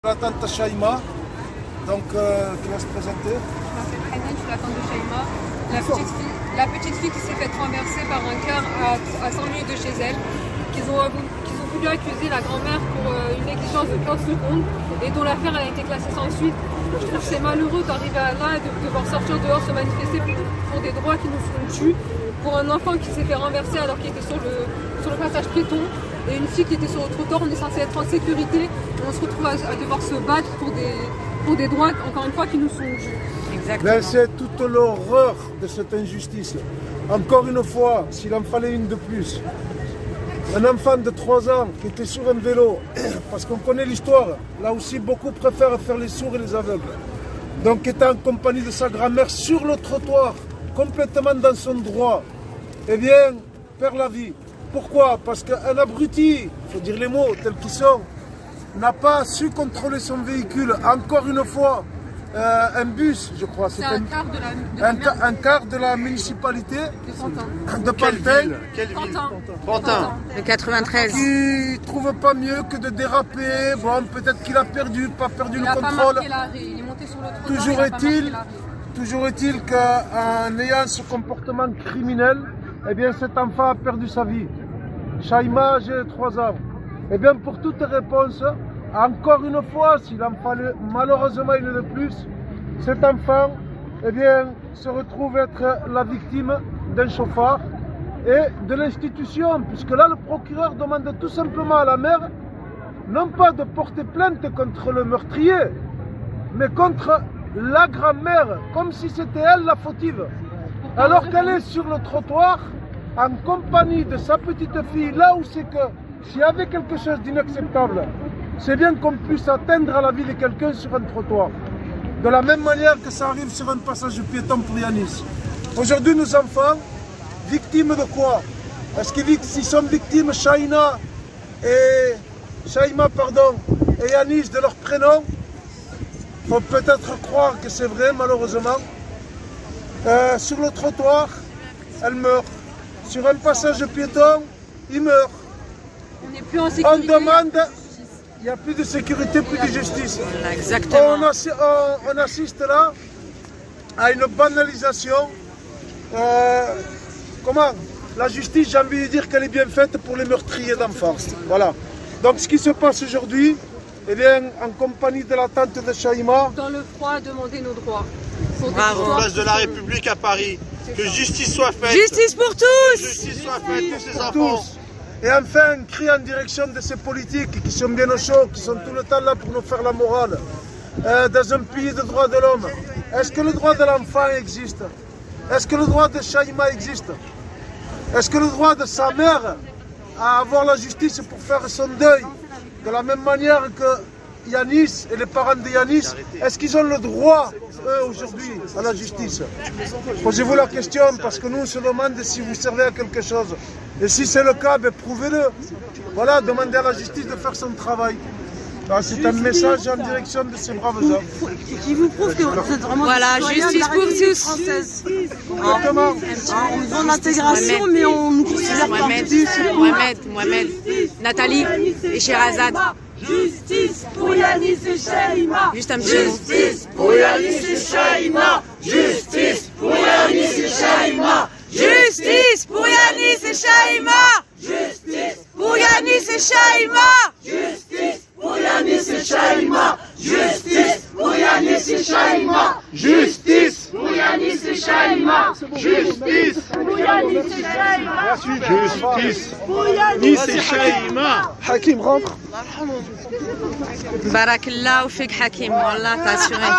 La tante Shaima, donc qui va se présenter. Je m'appelle Hanan, je suis la tante de Shaima. La petite fille qui s'est faite renverser par un car à 100 minutes de chez elle, qu'ils ont voulu accuser la grand-mère pour une négligence de 15 secondes et dont l'affaire a été classée sans suite. Je trouve que c'est malheureux d'arriver là et de devoir sortir dehors se manifester pour des droits qui nous sont dus, pour un enfant qui s'est fait renverser alors qu'il était sur le passage piéton. Et une fille qui était sur le trottoir, on est censé être en sécurité et on se retrouve à devoir se battre pour des droits, encore une fois, qui nous sont dus. Exactement. Mais c'est toute l'horreur de cette injustice. Encore une fois, s'il en fallait une de plus, un enfant de 3 ans qui était sur un vélo, parce qu'on connaît l'histoire, là aussi beaucoup préfèrent faire les sourds et les aveugles, donc qui était en compagnie de sa grand-mère sur le trottoir, complètement dans son droit, eh bien, perd la vie. Pourquoi? Parce qu'un abruti, il faut dire les mots tels qu'ils sont, n'a pas su contrôler son véhicule. Encore une fois, un bus, je crois. C'est un quart de la municipalité de Pantin. Quelle ville? Pantin. De 93. Qui ne trouve pas mieux que de déraper. Bon, peut-être qu'il a pas perdu le contrôle. Il est monté sur le trottoir. Toujours est-il qu'en ayant ce comportement criminel, eh bien cet enfant a perdu sa vie. Shaima, j'ai 3 ans. Eh bien pour toute réponse, encore une fois, s'il en fallait malheureusement une de plus, cet enfant eh bien, se retrouve être la victime d'un chauffard et de l'institution, puisque là le procureur demande tout simplement à la mère, non pas de porter plainte contre le meurtrier, mais contre la grand-mère, comme si c'était elle la fautive. Alors qu'elle est sur le trottoir, en compagnie de sa petite fille, là où c'est que, s'il y avait quelque chose d'inacceptable, c'est bien qu'on puisse atteindre à la vie de quelqu'un sur un trottoir. De la même manière que ça arrive sur un passage piéton pour Yanis. Aujourd'hui, nos enfants, victimes de quoi? Est-ce qu'ils sont victimes, Shaima et Yanis, de leur prénom? Il faut peut-être croire que c'est vrai, malheureusement. Sur le trottoir, elle meurt. Sur un passage piéton, il meurt. On n'est plus en sécurité. On demande, il n'y a plus de sécurité, plus de justice. Exactement. On assiste là à une banalisation. Comment? La justice, j'ai envie de dire qu'elle est bien faite pour les meurtriers d'enfants. Voilà. Donc ce qui se passe aujourd'hui, eh bien, en compagnie de la tante de Shaima. Dans le froid, demander nos droits. Bravo. Place de la République à Paris. Que justice soit faite. Justice pour tous. Que justice soit faite pour ces Pour enfants. tous. Et enfin, un cri en direction de ces politiques qui sont bien au chaud, qui sont tout le temps là pour nous faire la morale. Dans un pays de droits de l'homme, est-ce que le droit de l'enfant existe? Est-ce que le droit de Shaima existe? Est-ce que le droit de sa mère à avoir la justice pour faire son deuil, de la même manière que Yanis et les parents de Yanis, est-ce qu'ils ont le droit, eux, aujourd'hui, à la justice? Posez-vous la question, parce que nous, on se demande si vous servez à quelque chose. Et si c'est le cas, ben, prouvez-le. Voilà, demandez à la justice de faire son travail. C'est un message en direction de ces braves hommes. Qui vous prouve que vous êtes vraiment... Voilà, justice pour tous. Française. Exactement. On veut l'intégration, mais on nous considère Mohamed, Nathalie et Sherazade. Justice pour Yanis et Shaima. Juste un petit mot. Justice pour Yanis et Shaima. Justice pour Yanis et Shaima. Justice pour Yanis et Shaima. Justice Pour Yanis et Shaima. Justice pour Yanis et Shaima. Justice pour Yanis et Shaima. Justice pour Yanis et Shaima. Justice. Pour Yanis et Shaima. Justice. Nice et Shaima. Hakim, rentre. Barakallah ou Fik Hakim, Wallah, t'as assuré.